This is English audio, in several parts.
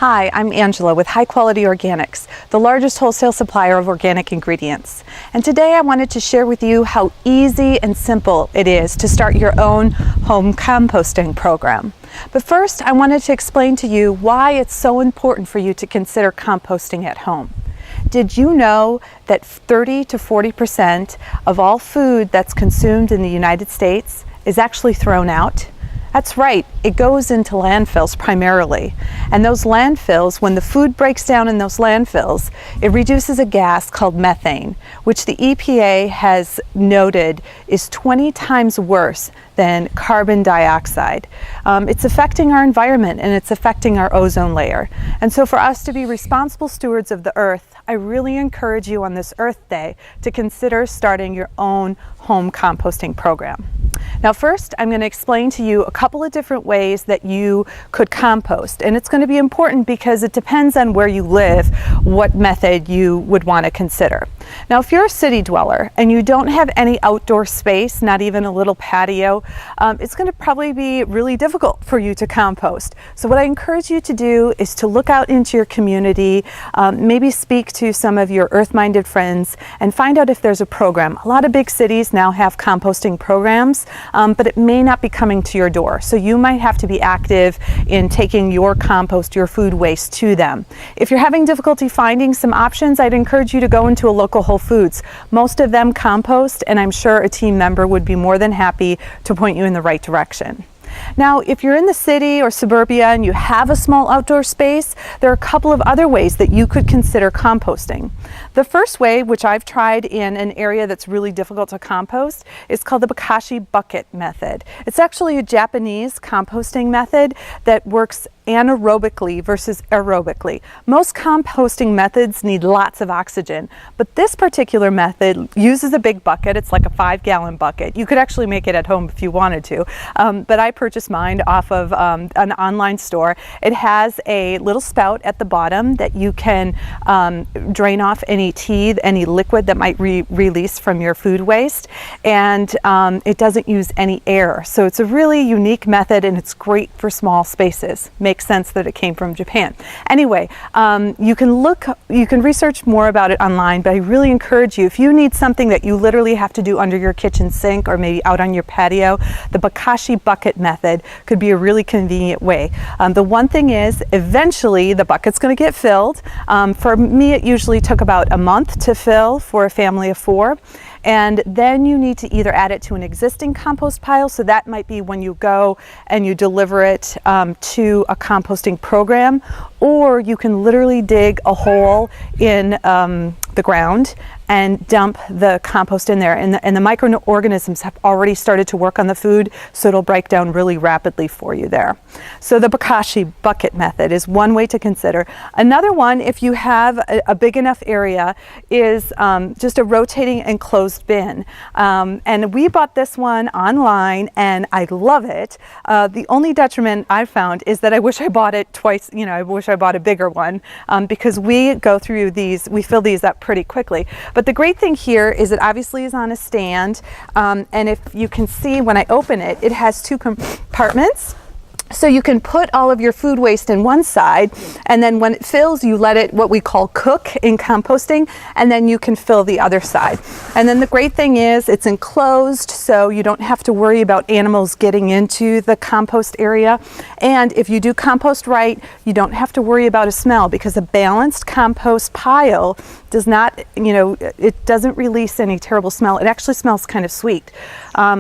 Hi, I'm Angela with High Quality Organics, the largest wholesale supplier of organic ingredients. And today I wanted to share with you how easy and simple it is to start your own home composting program. But first, I wanted to explain to you why it's so important for you to consider composting at home. Did you know that 30 to 40% of all food that's consumed in the United States is actually thrown out? That's right, it goes into landfills primarily. And those landfills, when the food breaks down in those landfills, it reduces a gas called methane, which the EPA has noted is 20 times worse than carbon dioxide. It's affecting our environment and it's affecting our ozone layer. And so for us to be responsible stewards of the earth, I really encourage you on this Earth Day to consider starting your own home composting program. Now first, I'm going to explain to you a couple of different ways that you could compost. And it's going to be important because it depends on where you live, what method you would want to consider. Now if you're a city dweller and you don't have any outdoor space, not even a little patio, it's going to probably be really difficult for you to compost. So what I encourage you to do is to look out into your community, maybe speak to some of your earth-minded friends and find out if there's a program. A lot of big cities now have composting programs, but it may not be coming to your door. So you might have to be active in taking your compost, your food waste to them. If you're having difficulty finding some options, I'd encourage you to go into a local Whole Foods. Most of them compost, and I'm sure a team member would be more than happy to point you in the right direction. Now, if you're in the city or suburbia and you have a small outdoor space, there are a couple of other ways that you could consider composting. The first way, which I've tried in an area that's really difficult to compost, is called the Bokashi bucket method. It's actually a Japanese composting method that works anaerobically versus aerobically. Most composting methods need lots of oxygen, but this particular method uses a big bucket. It's like a 5-gallon bucket. You could actually make it at home if you wanted to, but I purchased mine off of an online store. It has a little spout at the bottom that you can drain off any tea, any liquid that might release from your food waste, and it doesn't use any air. So it's a really unique method and it's great for small spaces. Makes sense that it came from Japan. Anyway, you can research more about it online, but I really encourage you, if you need something that you literally have to do under your kitchen sink or maybe out on your patio, the Bokashi bucket method could be a really convenient way. The one thing is, eventually the bucket's going to get filled. For me, it usually took about a month to fill for a family of 4. And then you need to either add it to an existing compost pile, so that might be when you go and you deliver it to a composting program, or you can literally dig a hole in the ground and dump the compost in there. And the microorganisms have already started to work on the food, so it'll break down really rapidly for you there. So the Bokashi bucket method is one way to consider. Another one, if you have a big enough area, is just a rotating enclosed bin. And we bought this one online and I love it. The only detriment I found is that I wish I bought it twice, I wish I bought a bigger one, because we go through these, we fill these up pretty quickly. But the great thing here is it obviously is on a stand, and if you can see when I open it, it has 2 compartments. So you can put all of your food waste in one side, and then when it fills, you let it, what we call cook in composting, and then you can fill the other side. And then the great thing is it's enclosed, so you don't have to worry about animals getting into the compost area. And if you do compost right, you don't have to worry about a smell, because a balanced compost pile does not, it doesn't release any terrible smell. It actually smells kind of sweet.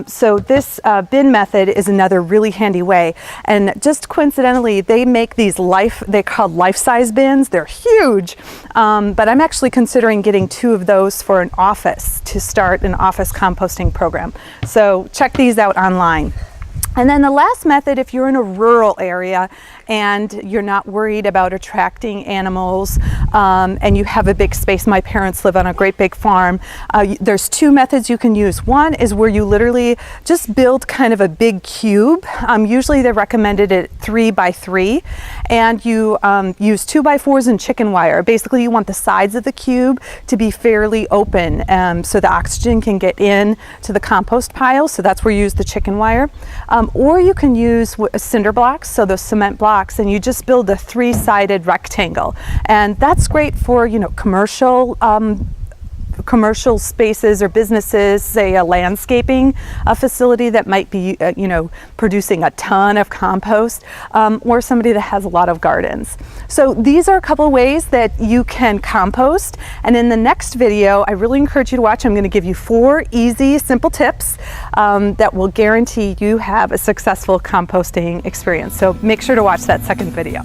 So this bin method is another really handy way. And just coincidentally, they make these they're called life-size bins. They're huge, but I'm actually considering getting 2 of those for an office to start an office composting program. So check these out online. And then the last method, if you're in a rural area and you're not worried about attracting animals and you have a big space, my parents live on a great big farm, there's 2 methods you can use. One is where you literally just build kind of a big cube. Usually they recommended it 3 by 3, and you use 2 by 4s and chicken wire. Basically you want the sides of the cube to be fairly open so the oxygen can get in to the compost pile, so that's where you use the chicken wire. or you can use cinder blocks, so those cement blocks, and you just build a 3-sided rectangle. And that's great for, you know, commercial spaces or businesses, say a landscaping facility that might be you know, producing a ton of compost, or somebody that has a lot of gardens. So these are a couple of ways that you can compost, and in the next video I really encourage you to watch. I'm going to give you 4 easy, simple tips that will guarantee you have a successful composting experience. So make sure to watch that second video.